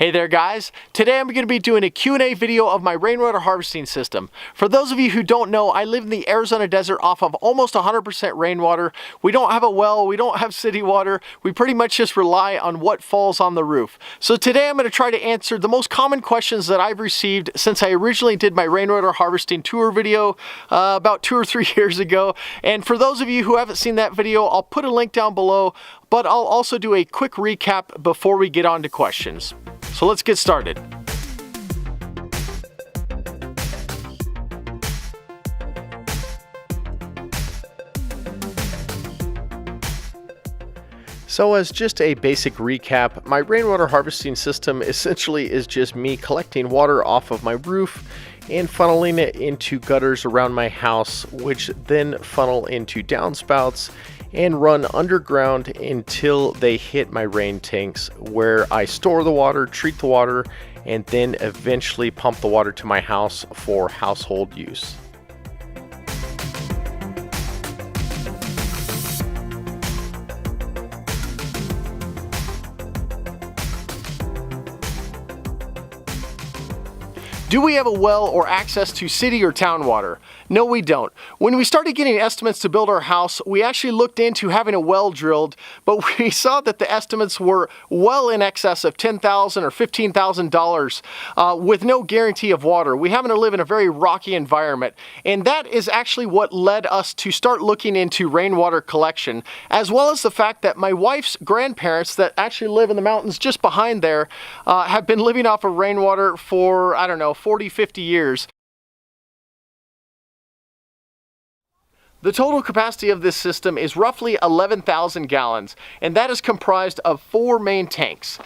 Hey there guys, today I'm going to be doing a Q&A video of my rainwater harvesting system. For those of you who don't know, I live in the Arizona desert off of almost 100% rainwater. We don't have a well, we don't have city water, we pretty much just rely on what falls on the roof. So today I'm going to try to answer the most common questions that I've received since I originally did my rainwater harvesting tour video about 2 or 3 years ago. And for those of you who haven't seen that video, I'll put a link down below, but I'll also do a quick recap before we get on to questions. So let's get started. So as just a basic recap, my rainwater harvesting system essentially is just me collecting water off of my roof and funneling it into gutters around my house, which then funnel into downspouts and run underground until they hit my rain tanks, where I store the water, treat the water, and then eventually pump the water to my house for household use. Do we have a well or access to city or town water? No, we don't. When we started getting estimates to build our house, we actually looked into having a well drilled, but we saw that the estimates were well in excess of $10,000 or $15,000 with no guarantee of water. We happen to live in a very rocky environment, and that is actually what led us to start looking into rainwater collection, as well as the fact that my wife's grandparents that actually live in the mountains just behind there have been living off of rainwater for, I don't know, 40, 50 years. The total capacity of this system is roughly 11,000 gallons, and that is comprised of 4 main tanks.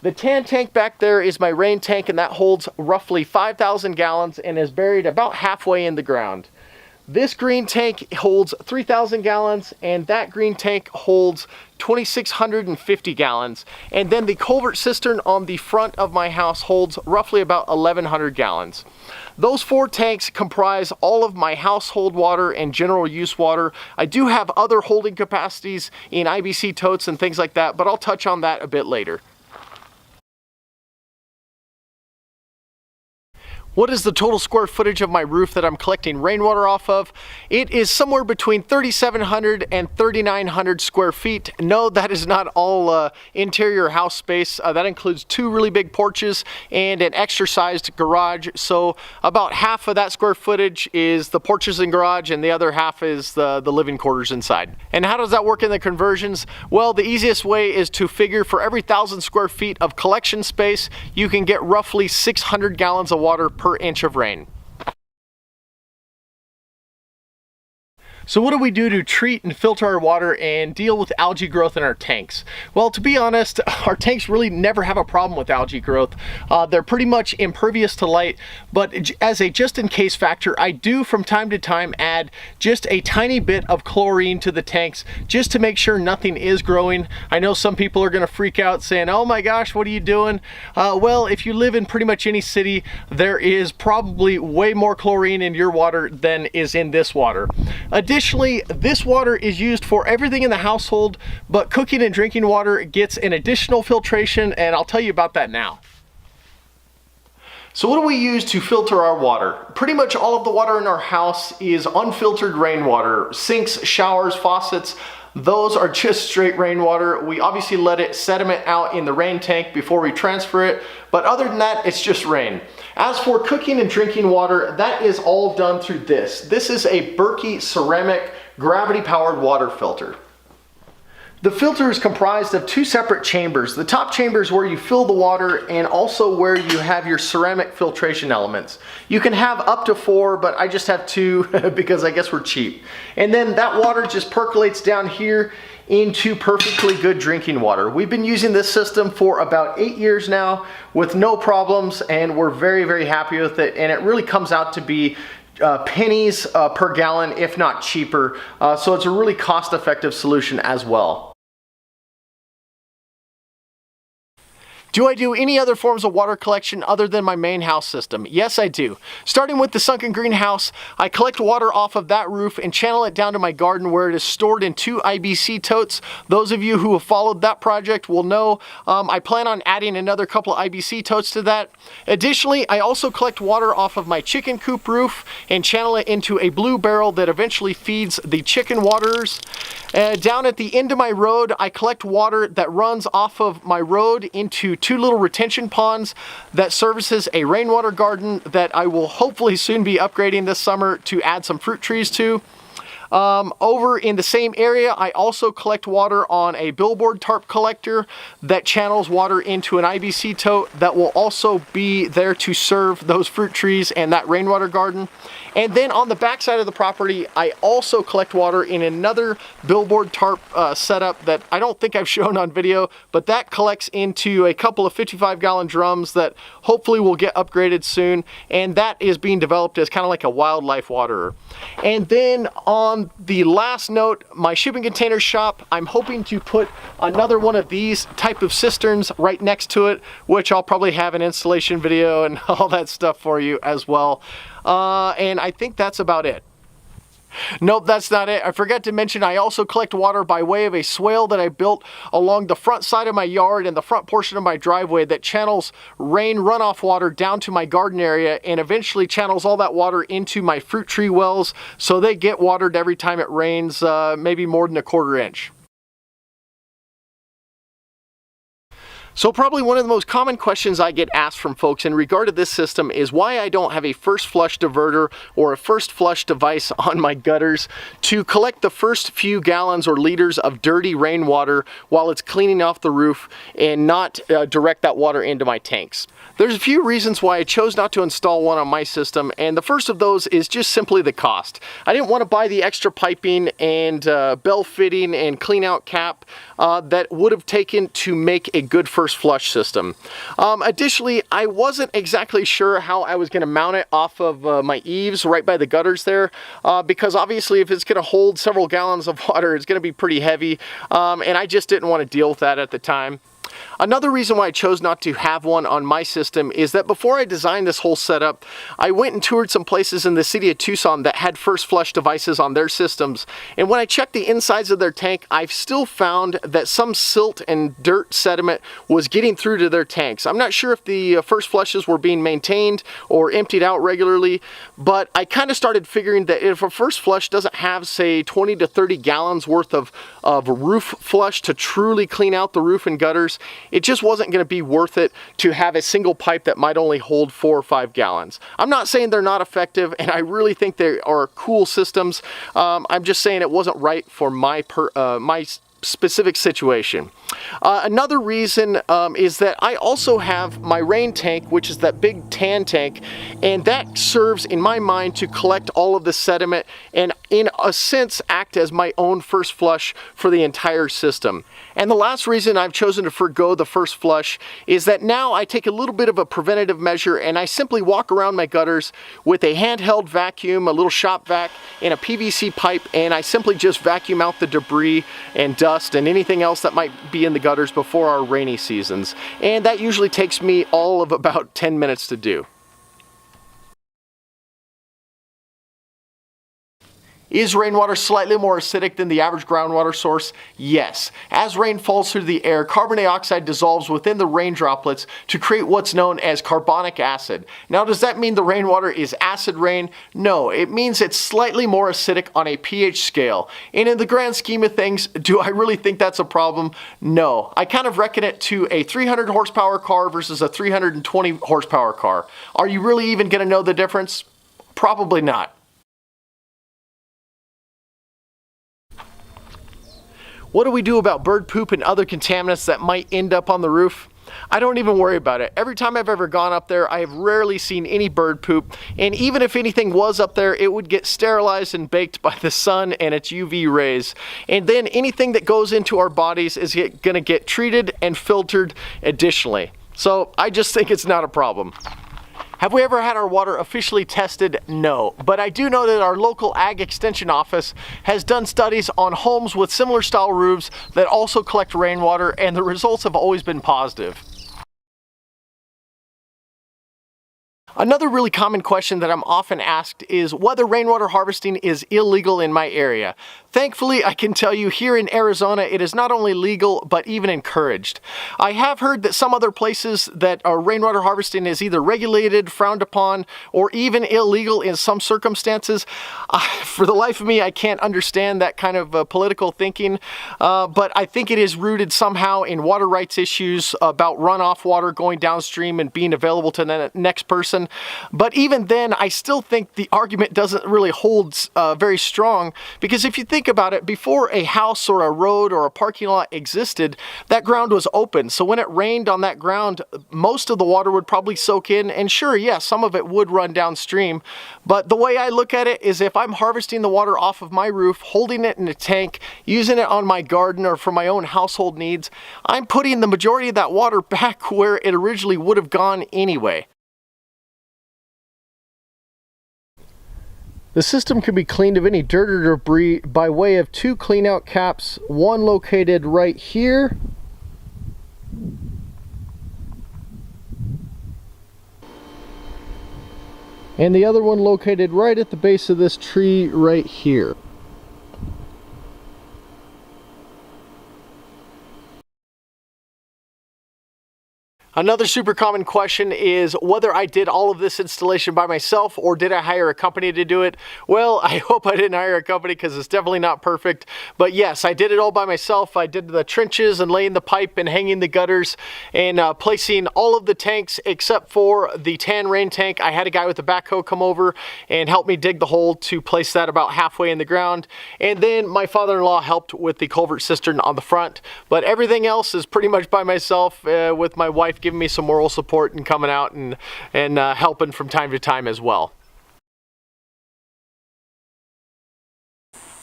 The tan tank back there is my rain tank, and that holds roughly 5,000 gallons and is buried about halfway in the ground. This green tank holds 3,000 gallons, and that green tank holds 2,650 gallons. And then the culvert cistern on the front of my house holds roughly about 1,100 gallons. Those 4 tanks comprise all of my household water and general use water. I do have other holding capacities in IBC totes and things like that, but I'll touch on that a bit later. What is the total square footage of my roof that I'm collecting rainwater off of? It is somewhere between 3,700 and 3,900 square feet. No, that is not all interior house space. That includes 2 really big porches and an extra sized garage. So about half of that square footage is the porches and garage, and the other half is the living quarters inside. And how does that work in the conversions? Well, the easiest way is to figure for every 1,000 square feet of collection space, you can get roughly 600 gallons of water per inch of rain. So what do we do to treat and filter our water and deal with algae growth in our tanks? Well, to be honest, our tanks really never have a problem with algae growth. They're pretty much impervious to light, but as a just-in-case factor, I do from time to time add just a tiny bit of chlorine to the tanks just to make sure nothing is growing. I know some people are going to freak out saying, oh my gosh, what are you doing? Well, if you live in pretty much any city, there is probably way more chlorine in your water than is in this water. Additionally, this water is used for everything in the household, but cooking and drinking water gets an additional filtration, and I'll tell you about that now. So what do we use to filter our water? Pretty much all of the water in our house is unfiltered rainwater. Sinks, showers, faucets, those are just straight rainwater. We obviously let it sediment out in the rain tank before we transfer it, but other than that, it's just rain. As for cooking and drinking water, that is all done through this. This is a Berkey ceramic gravity-powered water filter. The filter is comprised of 2 separate chambers. The top chamber is where you fill the water, and also where you have your ceramic filtration elements. You can have up to 4, but I just have 2 because I guess we're cheap. And then that water just percolates down here into perfectly good drinking water. We've been using this system for about 8 years now with no problems, and we're very, very happy with it. And it really comes out to be pennies per gallon, if not cheaper. So it's a really cost-effective solution as well. Do I do any other forms of water collection other than my main house system? Yes, I do. Starting with the sunken greenhouse, I collect water off of that roof and channel it down to my garden where it is stored in 2 IBC totes. Those of you who have followed that project will know I plan on adding another couple of IBC totes to that. Additionally, I also collect water off of my chicken coop roof and channel it into a blue barrel that eventually feeds the chicken waterers. Down at the end of my road, I collect water that runs off of my road into 2 little retention ponds that services a rainwater garden that I will hopefully soon be upgrading this summer to add some fruit trees to. Over in the same area, I also collect water on a billboard tarp collector that channels water into an IBC tote that will also be there to serve those fruit trees and that rainwater garden. And then on the back side of the property, I also collect water in another billboard tarp setup that I don't think I've shown on video, but that collects into a couple of 55-gallon drums that hopefully will get upgraded soon, and that is being developed as kind of like a wildlife waterer. And then on the last note, my shipping container shop, I'm hoping to put another one of these type of cisterns right next to it, which I'll probably have an installation video and all that stuff for you as well. And I think that's about it. Nope, that's not it. I forgot to mention I also collect water by way of a swale that I built along the front side of my yard and the front portion of my driveway that channels rain runoff water down to my garden area and eventually channels all that water into my fruit tree wells so they get watered every time it rains, maybe more than a 1/4 inch. So probably one of the most common questions I get asked from folks in regard to this system is why I don't have a first flush diverter or a first flush device on my gutters to collect the first few gallons or liters of dirty rainwater while it's cleaning off the roof and not direct that water into my tanks. There's a few reasons why I chose not to install one on my system, and the first of those is just simply the cost. I didn't want to buy the extra piping and bell fitting and clean out cap that would have taken to make a good first flush system. Additionally, I wasn't exactly sure how I was going to mount it off of my eaves right by the gutters there, because obviously if it's going to hold several gallons of water, it's going to be pretty heavy, and I just didn't want to deal with that at the time. Another reason why I chose not to have one on my system is that before I designed this whole setup, I went and toured some places in the city of Tucson that had first flush devices on their systems, and when I checked the insides of their tank, I've still found that some silt and dirt sediment was getting through to their tanks. I'm not sure if the first flushes were being maintained or emptied out regularly, but I kind of started figuring that if a first flush doesn't have, say, 20 to 30 gallons worth of roof flush to truly clean out the roof and gutters, it just wasn't going to be worth it to have a single pipe that might only hold 4 or 5 gallons. I'm not saying they're not effective, and I really think they are cool systems. I'm just saying it wasn't right for my specific situation. Another reason is that I also have my rain tank, which is that big tan tank, and that serves in my mind to collect all of the sediment and in a sense act as my own first flush for the entire system. And the last reason I've chosen to forgo the first flush is that now I take a little bit of a preventative measure and I simply walk around my gutters with a handheld vacuum, a little shop vac, and a PVC pipe, and I simply just vacuum out the debris and dust and anything else that might be in the gutters before our rainy seasons. And that usually takes me all of about 10 minutes to do. Is rainwater slightly more acidic than the average groundwater source? Yes. As rain falls through the air, carbon dioxide dissolves within the rain droplets to create what's known as carbonic acid. Now, does that mean the rainwater is acid rain? No, it means it's slightly more acidic on a pH scale. And in the grand scheme of things, do I really think that's a problem? No. I kind of reckon it to a 300 horsepower car versus a 320 horsepower car. Are you really even going to know the difference? Probably not. What do we do about bird poop and other contaminants that might end up on the roof? I don't even worry about it. Every time I've ever gone up there, I have rarely seen any bird poop, and even if anything was up there, it would get sterilized and baked by the sun and its UV rays. And then anything that goes into our bodies is going to get treated and filtered additionally. So I just think it's not a problem. Have we ever had our water officially tested? No, but I do know that our local Ag Extension office has done studies on homes with similar style roofs that also collect rainwater, and the results have always been positive. Another really common question that I'm often asked is whether rainwater harvesting is illegal in my area. Thankfully, I can tell you here in Arizona, it is not only legal, but even encouraged. I have heard that some other places that rainwater harvesting is either regulated, frowned upon, or even illegal in some circumstances. For the life of me, I can't understand that kind of political thinking, but I think it is rooted somehow in water rights issues about runoff water going downstream and being available to the next person. But even then, I still think the argument doesn't really hold very strong, because if you think about it, before a house or a road or a parking lot existed, that ground was open. So when it rained on that ground, most of the water would probably soak in, and sure, yeah, some of it would run downstream. But the way I look at it is, if I'm harvesting the water off of my roof, holding it in a tank, using it on my garden or for my own household needs, I'm putting the majority of that water back where it originally would have gone anyway. The system can be cleaned of any dirt or debris by way of 2 clean out caps, one located right here and the other one located right at the base of this tree right here. Another super common question is whether I did all of this installation by myself or did I hire a company to do it? Well, I hope I didn't hire a company, because it's definitely not perfect. But yes, I did it all by myself. I did the trenches and laying the pipe and hanging the gutters and placing all of the tanks except for the tan rain tank. I had a guy with a backhoe come over and help me dig the hole to place that about halfway in the ground. And then my father-in-law helped with the culvert cistern on the front. But everything else is pretty much by myself, with my wife giving me some moral support and coming out and helping from time to time as well.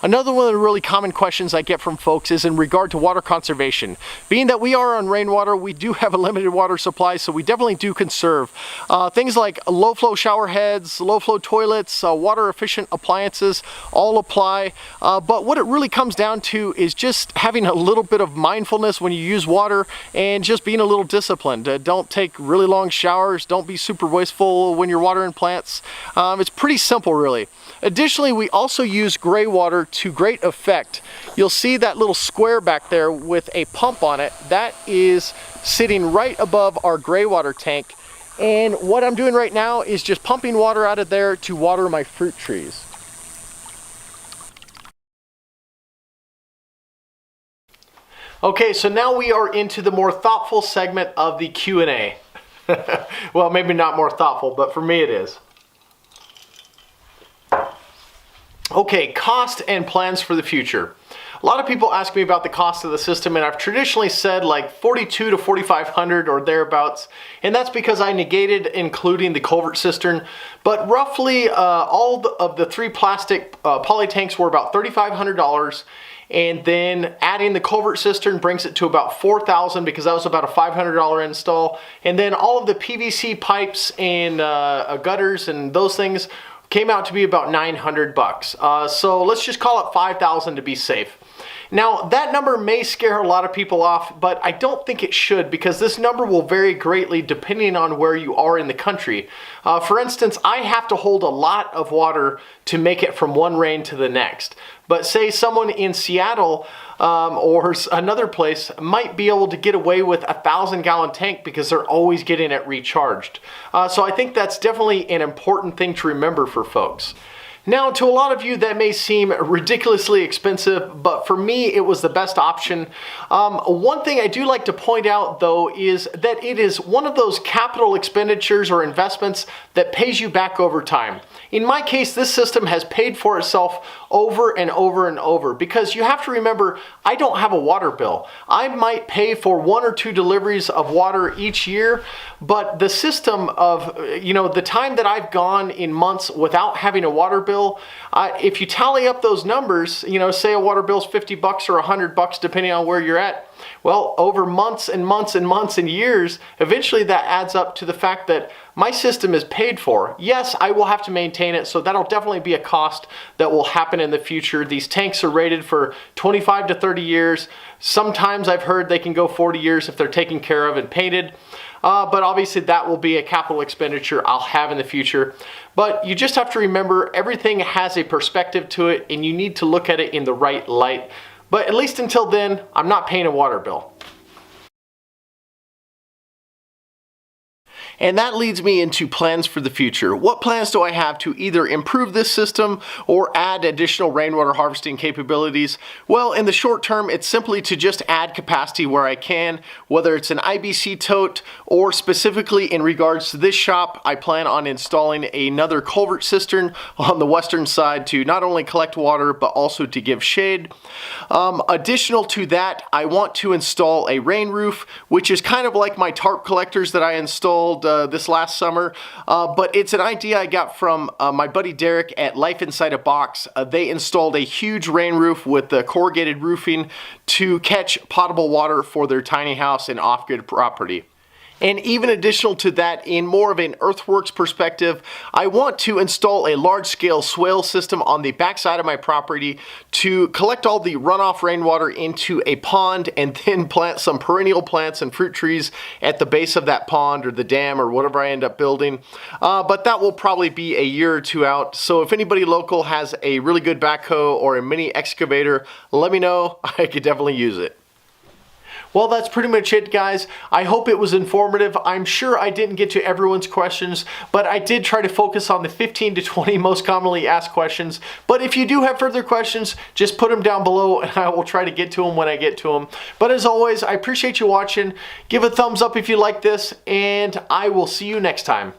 Another one of the really common questions I get from folks is in regard to water conservation. Being that we are on rainwater, we do have a limited water supply, so we definitely do conserve. Things like low flow shower heads, low flow toilets, water efficient appliances all apply. But what it really comes down to is just having a little bit of mindfulness when you use water and just being a little disciplined. Don't take really long showers. Don't be super wasteful when you're watering plants. It's pretty simple, really. Additionally, we also use gray water to great effect. You'll see that little square back there with a pump on it. That is sitting right above our gray water tank. And what I'm doing right now is just pumping water out of there to water my fruit trees. Okay, so now we are into the more thoughtful segment of the Q&A. Well, maybe not more thoughtful, but for me it is. Okay, cost and plans for the future. A lot of people ask me about the cost of the system, and I've traditionally said like $4,200 to $4,500 or thereabouts, and that's because I negated including the culvert cistern. But roughly all of the 3 plastic poly tanks were about $3,500, and then adding the culvert cistern brings it to about $4,000, because that was about a $500 install, and then all of the PVC pipes and gutters and those things came out to be about $900. So let's just call it $5,000 to be safe. Now, that number may scare a lot of people off, but I don't think it should, because this number will vary greatly depending on where you are in the country. For instance, I have to hold a lot of water to make it from one rain to the next. But say someone in Seattle or another place might be able to get away with a 1,000-gallon tank because they're always getting it recharged. So I think that's definitely an important thing to remember for folks. Now, to a lot of you that may seem ridiculously expensive, but for me it was the best option. One thing I do like to point out though is that it is one of those capital expenditures or investments that pays you back over time. In my case, this system has paid for itself over and over and over, because you have to remember, I don't have a water bill. I might pay for 1 or 2 deliveries of water each year, but the system of, the time that I've gone in months without having a water bill, if you tally up those numbers, say a water bill's $50 or $100 depending on where you're at, well, over months and months and months and years, eventually that adds up to the fact that my system is paid for. Yes, I will have to maintain it, so that'll definitely be a cost that will happen in the future. These tanks are rated for 25 to 30 years. Sometimes I've heard they can go 40 years if they're taken care of and painted. but obviously that will be a capital expenditure I'll have in the future. But you just have to remember everything has a perspective to it, and you need to look at it in the right light. But at least until then, I'm not paying a water bill. And that leads me into plans for the future. What plans do I have to either improve this system or add additional rainwater harvesting capabilities? Well, in the short term, it's simply to just add capacity where I can, whether it's an IBC tote or specifically in regards to this shop, I plan on installing another culvert cistern on the western side to not only collect water, but also to give shade. Additional to that, I want to install a rain roof, which is kind of like my tarp collectors that I installed this last summer, but it's an idea I got from my buddy Derek at Life Inside a Box. They installed a huge rain roof with the corrugated roofing to catch potable water for their tiny house and off-grid property. And even additional to that, in more of an earthworks perspective, I want to install a large-scale swale system on the backside of my property to collect all the runoff rainwater into a pond and then plant some perennial plants and fruit trees at the base of that pond or the dam or whatever I end up building. But that will probably be a year or two out. So if anybody local has a really good backhoe or a mini excavator, let me know. I could definitely use it. Well, that's pretty much it, guys. I hope it was informative. I'm sure I didn't get to everyone's questions, but I did try to focus on the 15 to 20 most commonly asked questions. But if you do have further questions, just put them down below and I will try to get to them when I get to them. But as always, I appreciate you watching. Give a thumbs up if you like this, and I will see you next time.